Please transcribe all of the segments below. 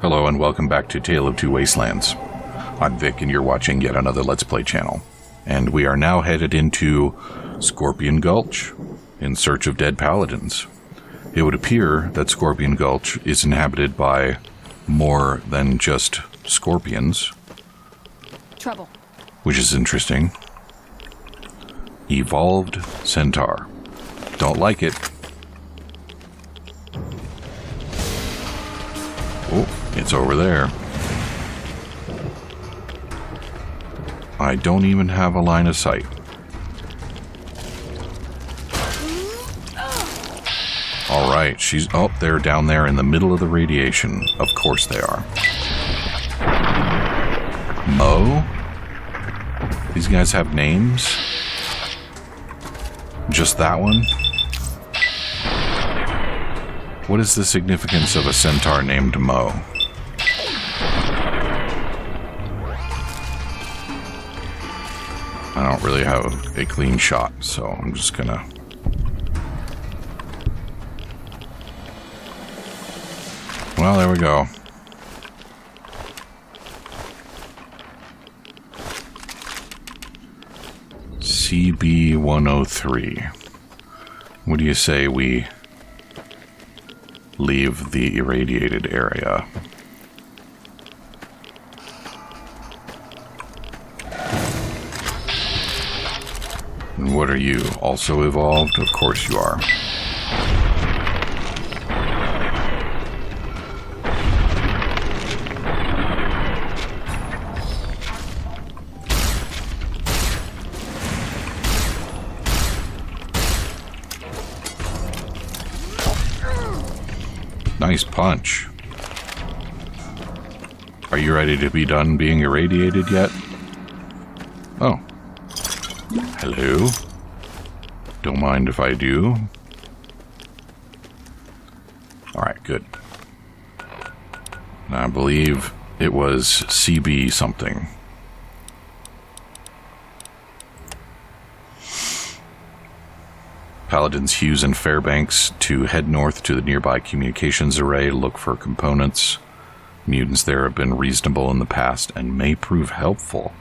Hello and welcome back to Tale of Two Wastelands. I'm Vic and you're watching yet another Let's Play channel. And we are now headed into Scorpion Gulch in search of dead paladins. It would appear that Scorpion Gulch is inhabited by more than just scorpions. Trouble. Which is interesting. Evolved centaur. Don't like it. Oh, it's over there. I don't even have a line of sight. Alright, she's... Oh, they're down there in the middle of the radiation. Of course they are. Mo? These guys have names? Just that one? What is the significance of a centaur named Mo? I don't really have a clean shot, so I'm just gonna... Well, there we go. CB-103. What do you say we leave the irradiated area? And what are you? Also evolved? Of course you are. Nice punch. Are you ready to be done being irradiated yet? Oh. Hello. Don't mind if I do. Alright, good. I believe it was CB something. Paladins Hughes and Fairbanks to head north to the nearby communications array to look for components. Mutants there have been reasonable in the past and may prove helpful.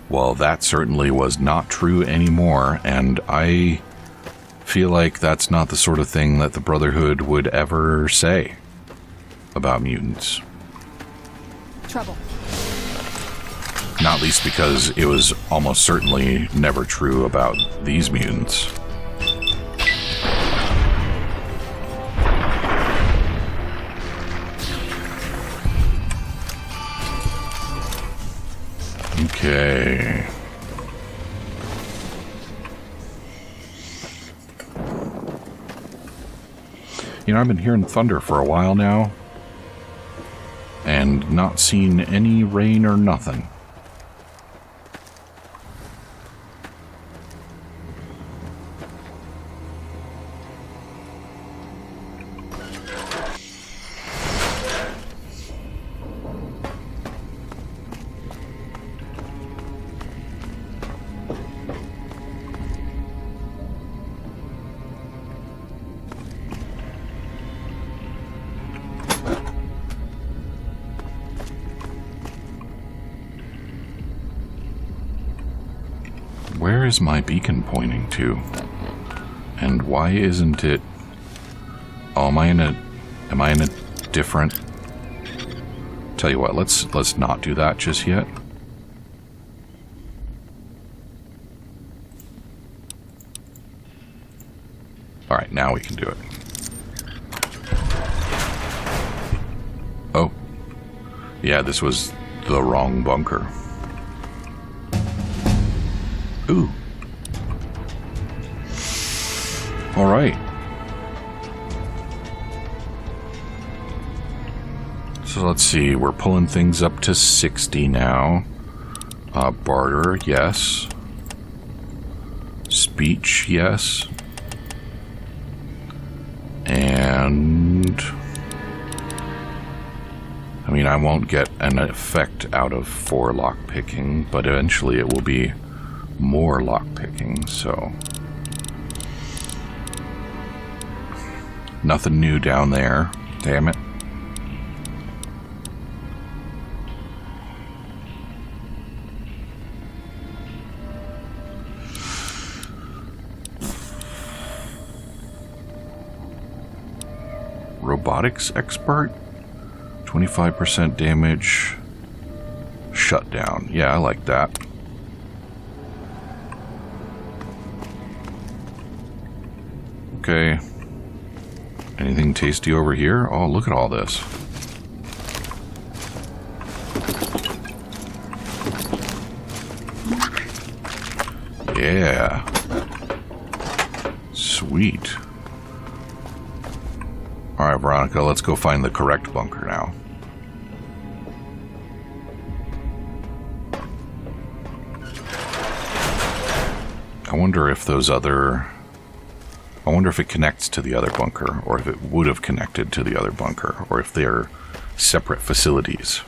Well, that certainly was not true anymore, and I feel like that's not the sort of thing that the Brotherhood would ever say about mutants. Trouble. Not least because it was almost certainly never true about these mutants. Okay. You know, I've been hearing thunder for a while now, and not seen any rain or nothing. Where is my beacon pointing to? And why isn't it... Oh, am I in a different... Tell you what, let's not do that just yet. Alright, now we can do it. Oh. Yeah, this was the wrong bunker. Ooh. Alright. So let's see, we're pulling things up to 60 now. Barter, yes. Speech, yes. And... I mean, I won't get an effect out of 4 lockpicking, but eventually it will be more lockpicking, so... Nothing new down there. Damn it. robotics expert. 25% damage. Shutdown. Yeah, I like that. Okay. Anything tasty over here? Oh, look at all this. Yeah. Sweet. Alright, Veronica, let's go find the correct bunker now. I wonder if those other... I wonder if it connects to the other bunker, or if it would have connected to the other bunker, or if they're separate facilities.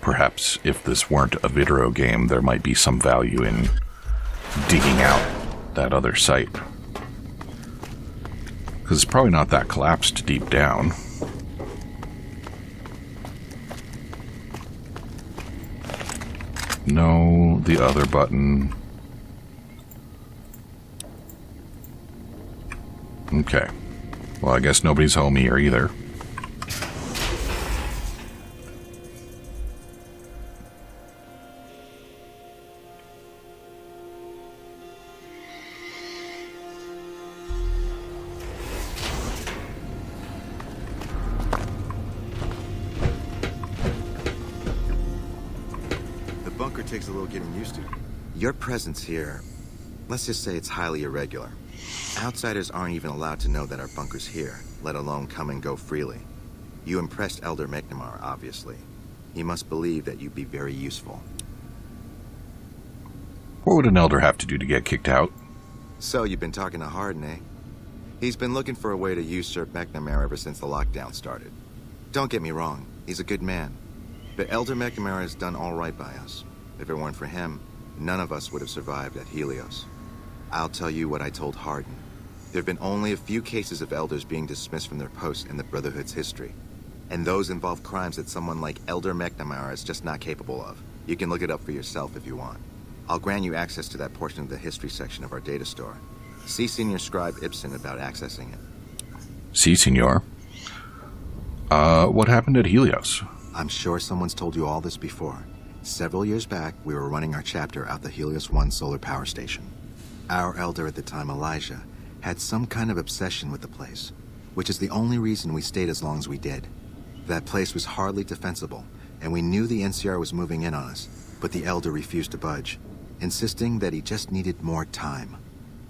Perhaps if this weren't a video game, there might be some value in digging out that other site. Because it's probably not that collapsed deep down. No, the other button. Okay. Well, I guess nobody's home here either. Takes a little getting used to. Your presence here, let's just say it's highly irregular. Outsiders aren't even allowed to know that our bunker's here, let alone come and go freely. You impressed Elder McNamara, obviously. He must believe that you'd be very useful. What would an elder have to do to get kicked out? So you've been talking to Harden, eh? He's been looking for a way to usurp McNamara ever since the lockdown started. Don't get me wrong, he's a good man. But Elder McNamara has done all right by us. If it weren't for him, none of us would have survived at Helios. I'll tell you what I told Harden. There have been only a few cases of elders being dismissed from their posts in the Brotherhood's history. And those involve crimes that someone like Elder McNamara is just not capable of. You can look it up for yourself if you want. I'll grant you access to that portion of the history section of our data store. See Senior Scribe Ibsen about accessing it. See, Senor. What happened at Helios? I'm sure someone's told you all this before. Several years back, we were running our chapter out the Helios 1 solar power station. Our elder at the time, Elijah, had some kind of obsession with the place, which is the only reason we stayed as long as we did. That place was hardly defensible, and we knew the NCR was moving in on us, but the elder refused to budge, insisting that he just needed more time.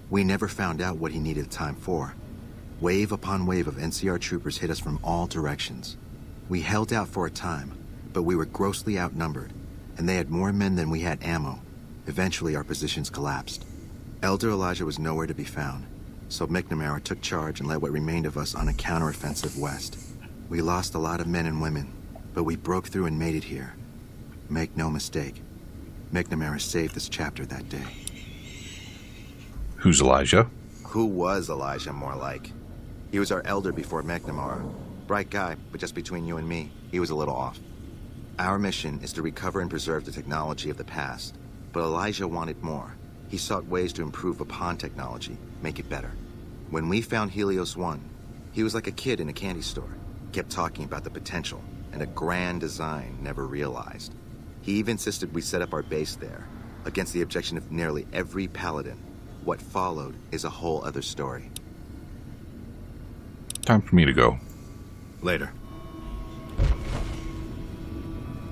We never found out what he needed time for. Wave upon wave of NCR troopers hit us from all directions. We held out for a time, but we were grossly outnumbered, and they had more men than we had ammo. Eventually, our positions collapsed. Elder Elijah was nowhere to be found, so McNamara took charge and led what remained of us on a counteroffensive west. We lost a lot of men and women, but we broke through and made it here. Make no mistake, McNamara saved this chapter that day. Who's Elijah? Who was Elijah, more like? He was our elder before McNamara. Bright guy, but just between you and me, he was a little off. Our mission is to recover and preserve the technology of the past, but Elijah wanted more. He sought ways to improve upon technology, make it better. When we found Helios 1, he was like a kid in a candy store, kept talking about the potential and a grand design never realized. He even insisted we set up our base there, against the objection of nearly every paladin. What followed is a whole other story. Time for me to go. Later.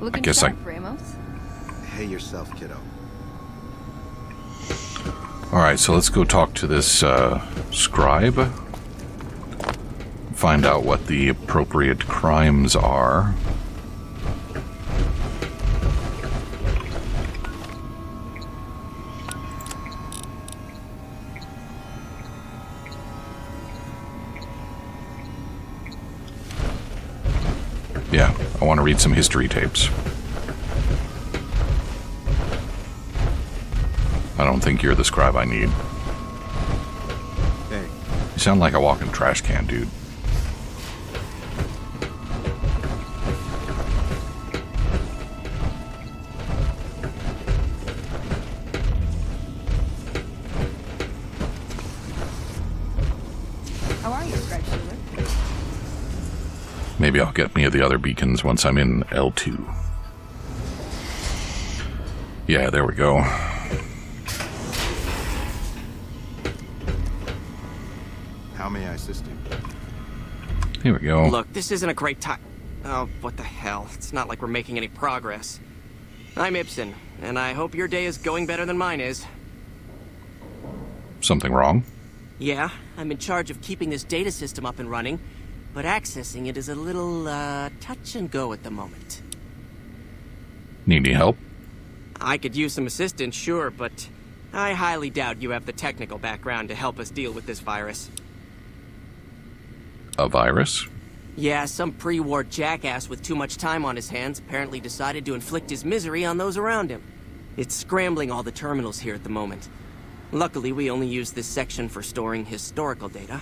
Looking guess sharp, Ramos. Hey yourself, kiddo. Alright, so let's go talk to this scribe. Find out what the appropriate crimes are. Yeah, I want to read some history tapes. I don't think you're the scribe I need. Hey. You sound like a walking trash can, dude. Maybe I'll get me the other beacons once I'm in L2. Yeah, there we go. How may I assist you? Here we go. Look, this isn't a great time. Oh, what the hell. It's not like we're making any progress. I'm Ibsen, and I hope your day is going better than mine is. Something wrong? Yeah, I'm in charge of keeping this data system up and running, but accessing it is a little, touch and go at the moment. Need any help? I could use some assistance, sure, but I highly doubt you have the technical background to help us deal with this virus. A virus? Yeah, some pre-war jackass with too much time on his hands apparently decided to inflict his misery on those around him. It's scrambling all the terminals here at the moment. Luckily, we only use this section for storing historical data.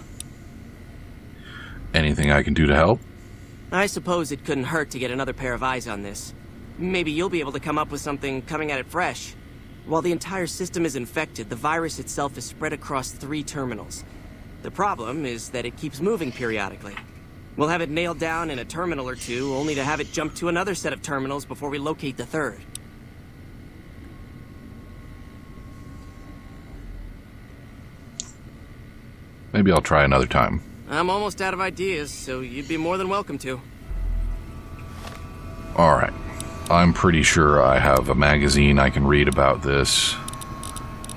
Anything I can do to help? I suppose it couldn't hurt to get another pair of eyes on this. Maybe you'll be able to come up with something coming at it fresh. While the entire system is infected, the virus itself is spread across 3 terminals. The problem is that it keeps moving periodically. We'll have it nailed down in a terminal or 2, only to have it jump to another set of terminals before we locate the 3rd. Maybe I'll try another time. I'm almost out of ideas, so you'd be more than welcome to. Alright. I'm pretty sure I have a magazine I can read about this,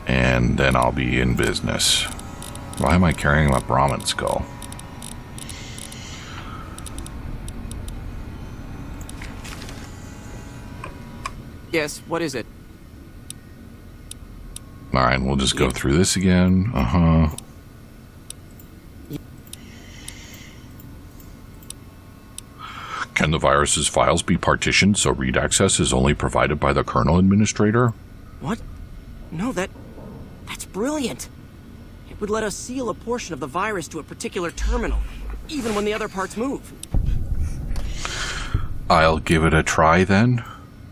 and then I'll be in business. Why am I carrying my Brahmin skull? Yes, what is it? Alright, we'll just go through this again. Can the virus's files be partitioned so read access is only provided by the kernel administrator? What? No, that's brilliant. It would let us seal a portion of the virus to a particular terminal, even when the other parts move. I'll give it a try then.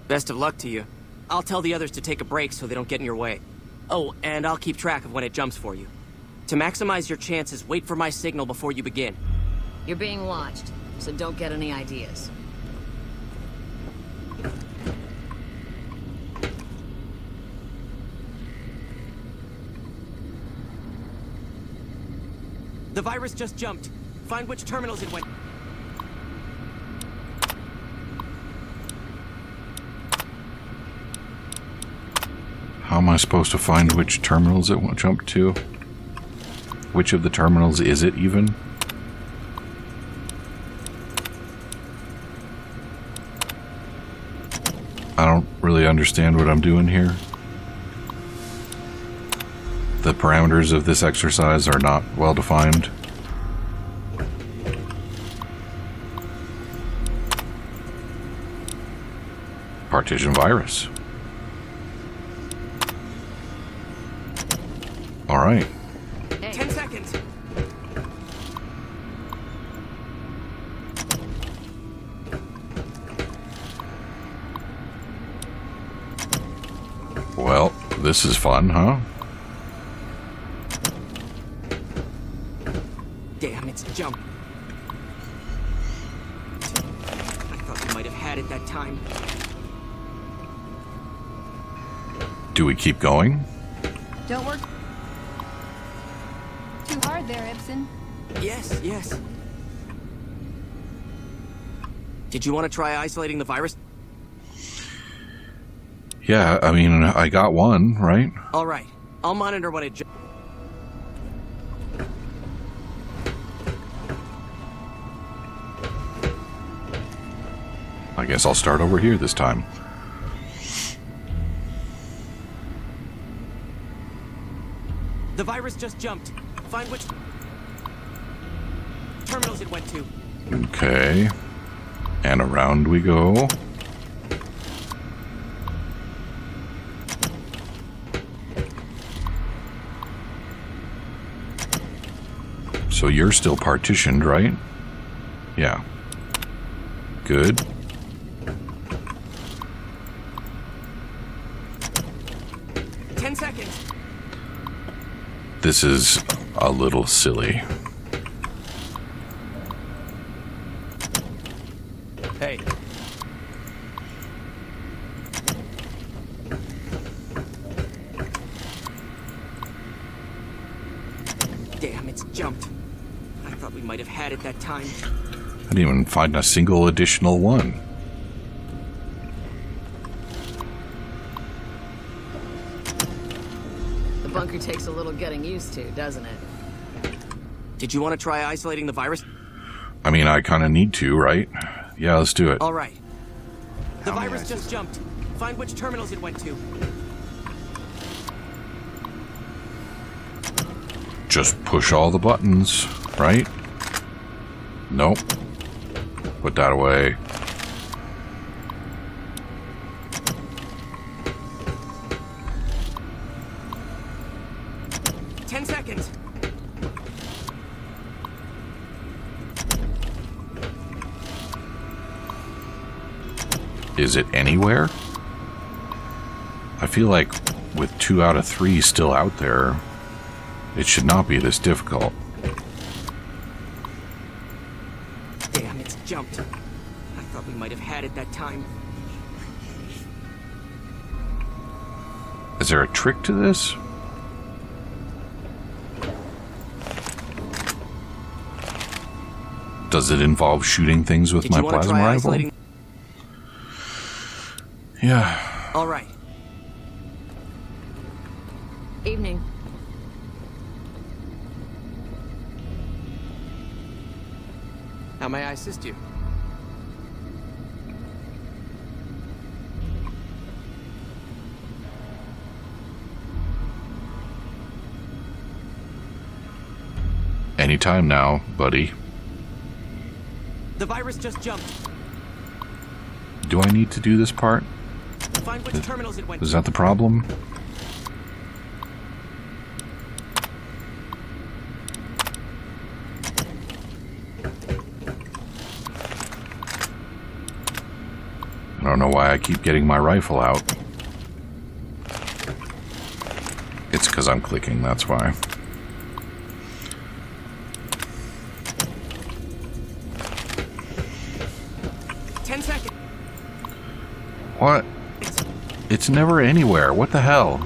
Best of luck to you. I'll tell the others to take a break so they don't get in your way. Oh, and I'll keep track of when it jumps for you. To maximize your chances, wait for my signal before you begin. You're being watched, so don't get any ideas. The virus just jumped. Find which terminals it went. How am I supposed to find which terminals it won't jump to? Which of the terminals is it even? I don't really understand what I'm doing here. The parameters of this exercise are not well defined. Partition virus. All right. 10 seconds. Well, this is fun, huh? Damn, it's jump. I thought you might have had it that time. Do we keep going? Don't work too hard there, Ibsen. Yes, yes. Did you want to try isolating the virus? Yeah, I mean, I got one, right? All right. I'll monitor when it jumps. I guess I'll start over here this time. The virus just jumped. Find which terminals it went to. Okay. And around we go. So you're still partitioned, right? Yeah. Good. Seconds. This is a little silly. Damn, it's jumped. I thought we might have had it that time. I didn't even find a single additional one. The bunker takes a little getting used to, doesn't it? Did you want to try isolating the virus? I mean, I kind of need to, right? Yeah, let's do it. All right. The How may virus I just jumped. Find which terminals it went to. Just push all the buttons, right? Nope. Put that away. Ten seconds. Is it anywhere? I feel like with 2 out of 3 still out there, it should not be this difficult. Damn, it's jumped. I thought we might have had it that time. Is there a trick to this? Does it involve shooting things with Did my you want to plasma try rifle? isolating? Yeah. All right. Evening. How may I assist you? Anytime now, buddy. The virus just jumped. Do I need to do this part? Find which terminals it went Is to. that the problem? I don't know why I keep getting my rifle out. It's because I'm clicking, that's why. What? It's never anywhere. What the hell?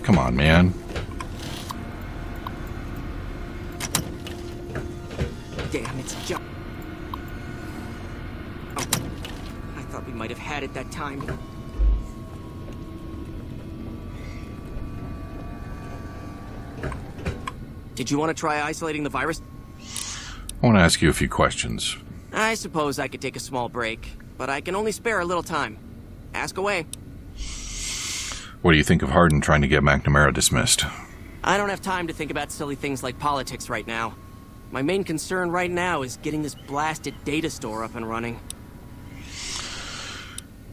Come on, man. Damn, it's jump. Oh, I thought we might have had it that time. Did you want to try isolating the virus? I want to ask you a few questions. I suppose I could take a small break, but I can only spare a little time. Ask away. What do you think of Hardin trying to get McNamara dismissed? I don't have time to think about silly things like politics right now. My main concern right now is getting this blasted data store up and running.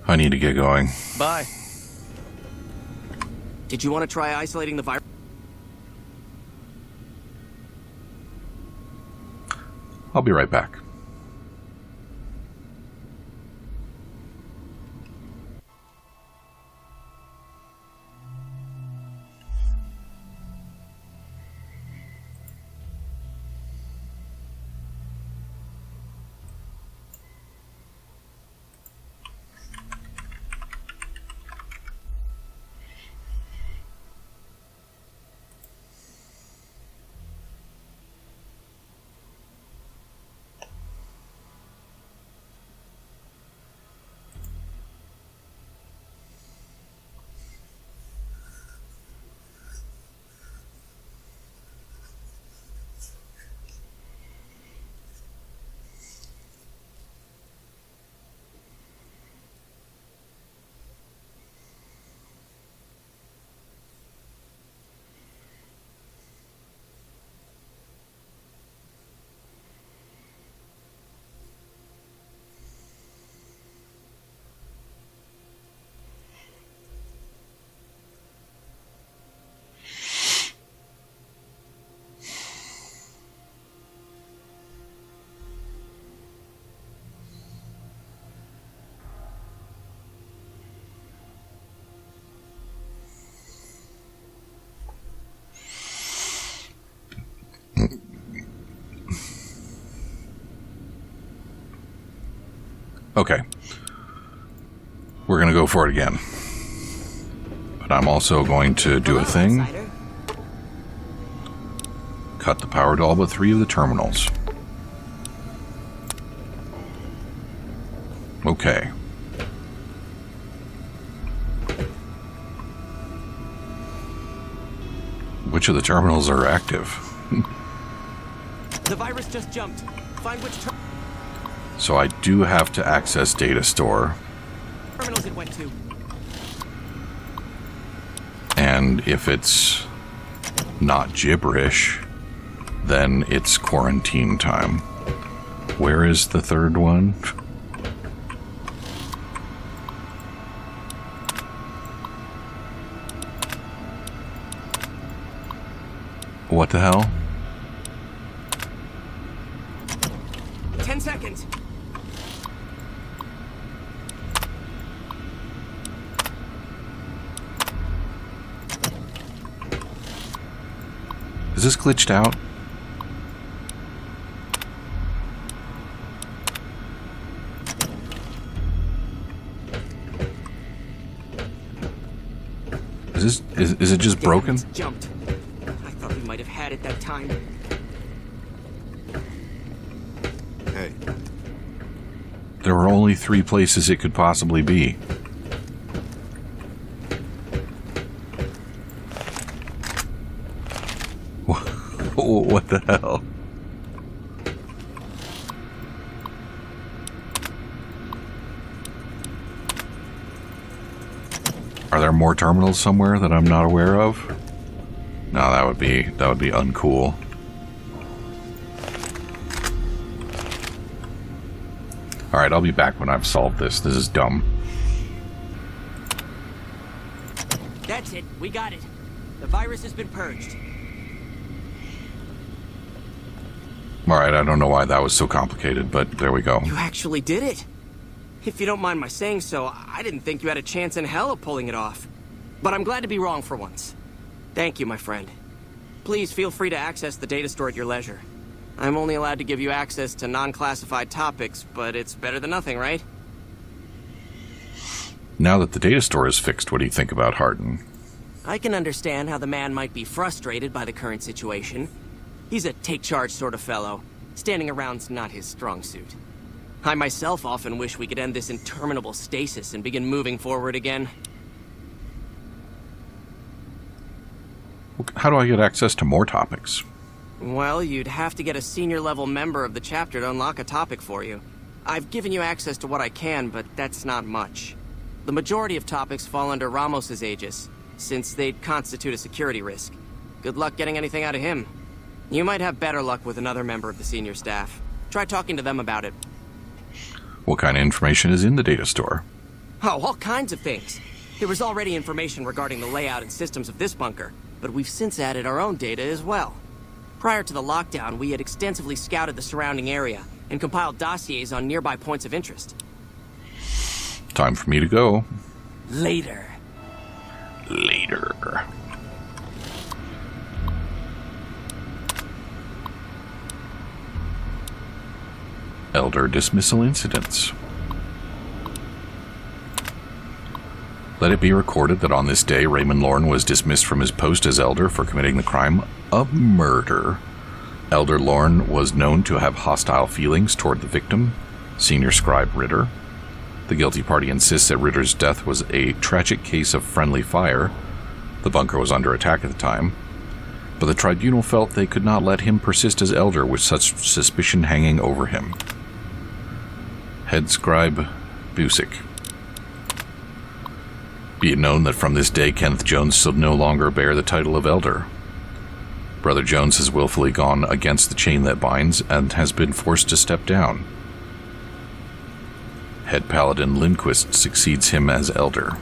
I need to get going. Bye. Did you want to try isolating the virus? I'll be right back. Okay. we're going to go for it again. But I'm also going to do a thing. Outsider. Cut the power to all but 3 of the terminals. Okay. Which of the terminals are active? The virus just jumped. Find which So I do have to access data store. terminals it went to. And if it's not gibberish, then it's quarantine time. Where is the third one? What the hell? 10 seconds. Is this glitched out? Is it just broken? It's jumped. I thought we might have had it that time. Hey, There were only 3 places it could possibly be. What the hell? Are there more terminals somewhere that I'm not aware of? No, that would be uncool. Alright, I'll be back when I've solved this. This is dumb. That's it. We got it. The virus has been purged. Alright, I don't know why that was so complicated, but there we go. You actually did it. If you don't mind my saying so, I didn't think you had a chance in hell of pulling it off. But I'm glad to be wrong for once. Thank you, my friend. Please feel free to access the data store at your leisure. I'm only allowed to give you access to non-classified topics, but it's better than nothing, right? Now that the data store is fixed, what do you think about Hardin? I can understand how the man might be frustrated by the current situation. He's a take-charge sort of fellow. Standing around's not his strong suit. I myself often wish we could end this interminable stasis and begin moving forward again. How do I get access to more topics? Well, you'd have to get a senior-level member of the chapter to unlock a topic for you. I've given you access to what I can, but that's not much. The majority of topics fall under Ramos's aegis, since they'd constitute a security risk. Good luck getting anything out of him. You might have better luck with another member of the senior staff. Try talking to them about it. What kind of information is in the data store? Oh, all kinds of things. There was already information regarding the layout and systems of this bunker, but we've since added our own data as well. Prior to the lockdown, we had extensively scouted the surrounding area and compiled dossiers on nearby points of interest. Time for me to go. Later. Later. Elder dismissal incidents. Let it be recorded that on this day, Raymond Lorne was dismissed from his post as Elder for committing the crime of murder. Elder Lorne was known to have hostile feelings toward the victim, Senior Scribe Ritter. The guilty party insists that Ritter's death was a tragic case of friendly fire. The bunker was under attack at the time, but the tribunal felt they could not let him persist as Elder with such suspicion hanging over him. Head Scribe Busick. Be it known that from this day Kenneth Jones shall no longer bear the title of Elder. Brother Jones has willfully gone against the chain that binds and has been forced to step down. Head Paladin Lindquist succeeds him as Elder.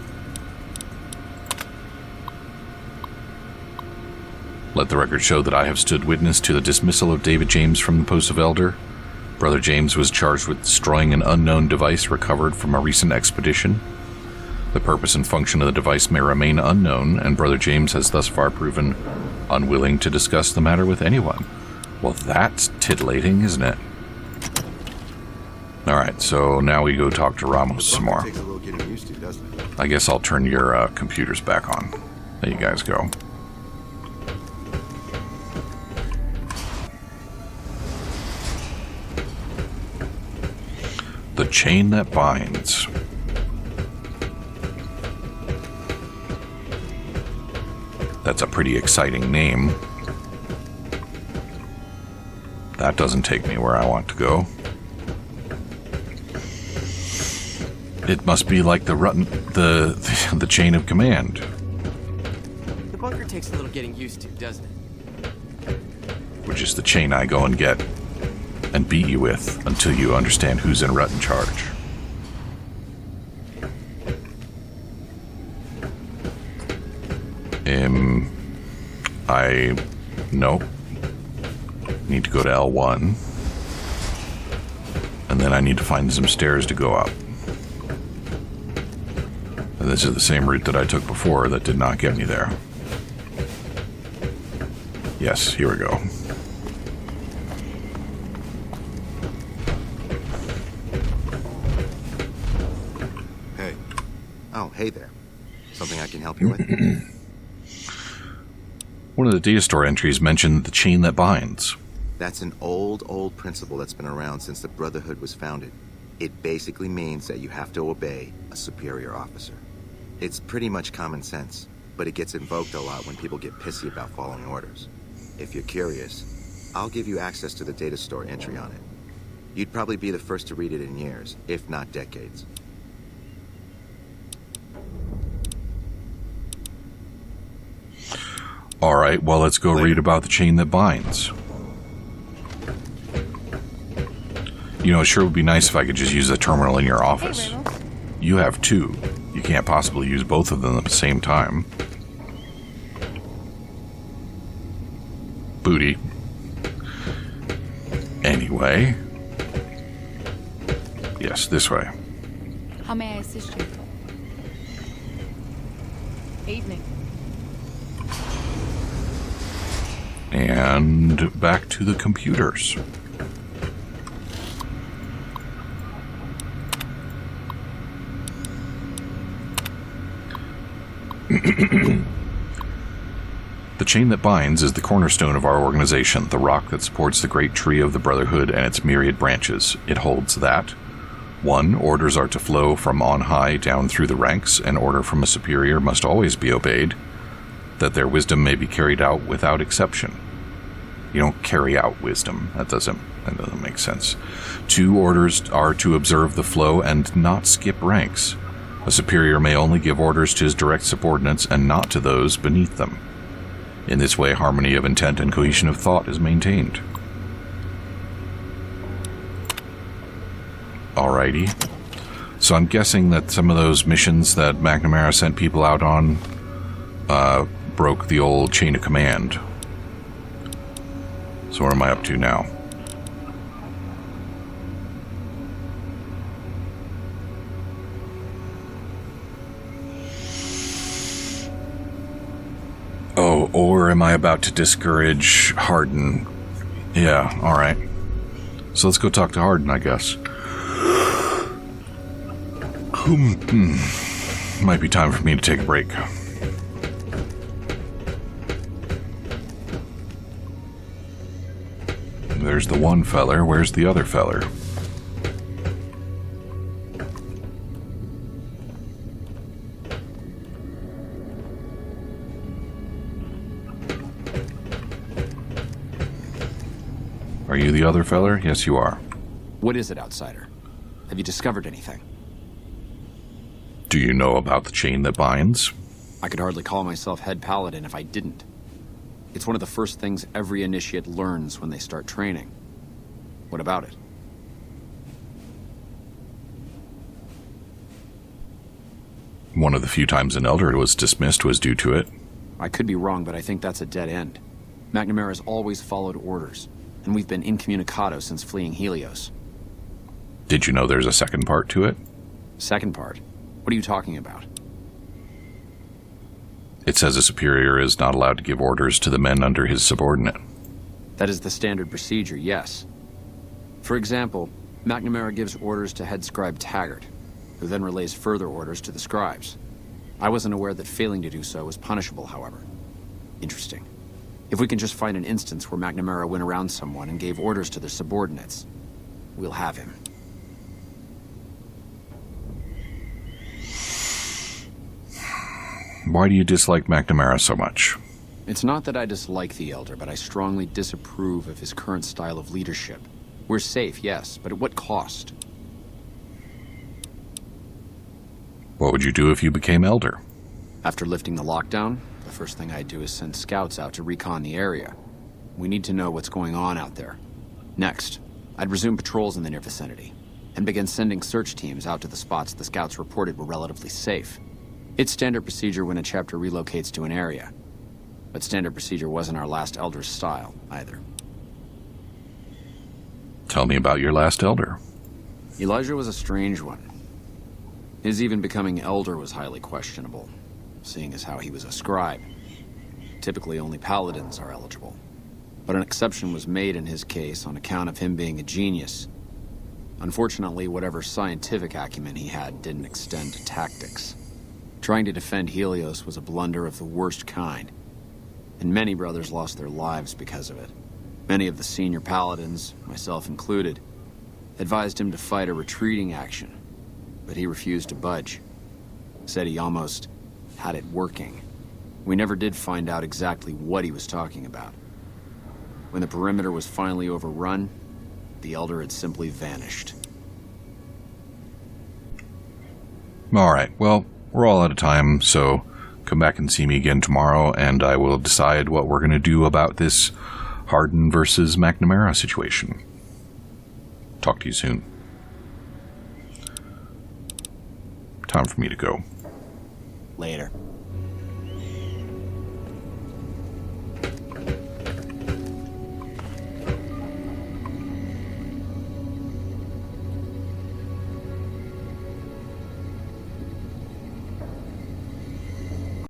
Let the record show that I have stood witness to the dismissal of David James from the post of Elder. Brother James was charged with destroying an unknown device recovered from a recent expedition. The purpose and function of the device may remain unknown, and Brother James has thus far proven unwilling to discuss the matter with anyone. Well, that's titillating, isn't it? Alright, so now we go talk to Ramos some more. Takes a little getting used to, doesn't it? I guess I'll turn your computers back on. There you guys go. The chain that binds. That's a pretty exciting name. That doesn't take me where I want to go. It must be like the chain of command. The bunker takes a little getting used to, doesn't it? Which is the chain I go and get and beat you with until you understand who's in rut in charge. No. Need to go to L1. And then I need to find some stairs to go up. And this is the same route that I took before that did not get me there. Yes, here we go. Hey. Oh, hey there. Something I can help you with? One of the data store entries mentioned the chain that binds. That's an old principle that's been around since the Brotherhood was founded. It basically means that you have to obey a superior officer. It's pretty much common sense, but it gets invoked a lot when people get pissy about following orders. If you're curious, I'll give you access to the data store entry on it. You'd probably be the first to read it in years, if not decades. Alright, well, let's go read about the chain that binds. You know, it sure would be nice if I could just use the terminal in your office. Hey, Riddle. You have two. You can't possibly use both of them at the same time. Booty. Anyway. Yes, this way. How may I assist you? Evening. And back to the computers. The chain that binds is the cornerstone of our organization, the rock that supports the great tree of the Brotherhood and its myriad branches. It holds that 1. Orders are to flow from on high down through the ranks, and order from a superior must always be obeyed, that their wisdom may be carried out without exception. You don't carry out wisdom. That doesn't make sense. 2. Orders are to observe the flow and not skip ranks. A superior may only give orders to his direct subordinates and not to those beneath them. In this way, harmony of intent and cohesion of thought is maintained. Alrighty. So I'm guessing that some of those missions that McNamara sent people out on broke the old chain of command. So what am I up to now? Oh, or am I about to discourage Hardin? Yeah, alright. So let's go talk to Hardin, I guess. Might be time for me to take a break. There's the one feller. Where's the other feller? Are you the other feller? Yes, you are. What is it, outsider? Have you discovered anything? Do you know about the chain that binds? I could hardly call myself head paladin if I didn't. It's one of the first things every initiate learns when they start training. What about it? One of the few times an elder was dismissed was due to it. I could be wrong, but I think that's a dead end. McNamara's always followed orders, and we've been incommunicado since fleeing Helios. Did you know there's a second part to it? Second part? What are you talking about? It says a superior is not allowed to give orders to the men under his subordinate. That is the standard procedure, yes. For example, McNamara gives orders to head scribe Taggart, who then relays further orders to the scribes. I wasn't aware that failing to do so was punishable, however. Interesting. If we can just find an instance where McNamara went around someone and gave orders to their subordinates, we'll have him. Why do you dislike McNamara so much? It's not that I dislike the Elder, but I strongly disapprove of his current style of leadership. We're safe, yes, but at what cost? What would you do if you became Elder? After lifting the lockdown, the first thing I'd do is send scouts out to recon the area. We need to know what's going on out there. Next, I'd resume patrols in the near vicinity, and begin sending search teams out to the spots the scouts reported were relatively safe. It's standard procedure when a chapter relocates to an area, but standard procedure wasn't our last Elder's style, either. Tell me about your last Elder. Elijah was a strange one. His even becoming Elder was highly questionable, seeing as how he was a scribe. Typically, only paladins are eligible. But an exception was made in his case on account of him being a genius. Unfortunately, whatever scientific acumen he had didn't extend to tactics. Trying to defend Helios was a blunder of the worst kind, and many brothers lost their lives because of it. Many of the senior paladins, myself included, advised him to fight a retreating action, but he refused to budge. Said he almost had it working. We never did find out exactly what he was talking about. When the perimeter was finally overrun, the Elder had simply vanished. All right, well, we're all out of time, so come back and see me again tomorrow, and I will decide what we're going to do about this Hardin versus McNamara situation. Talk to you soon. Time for me to go. Later.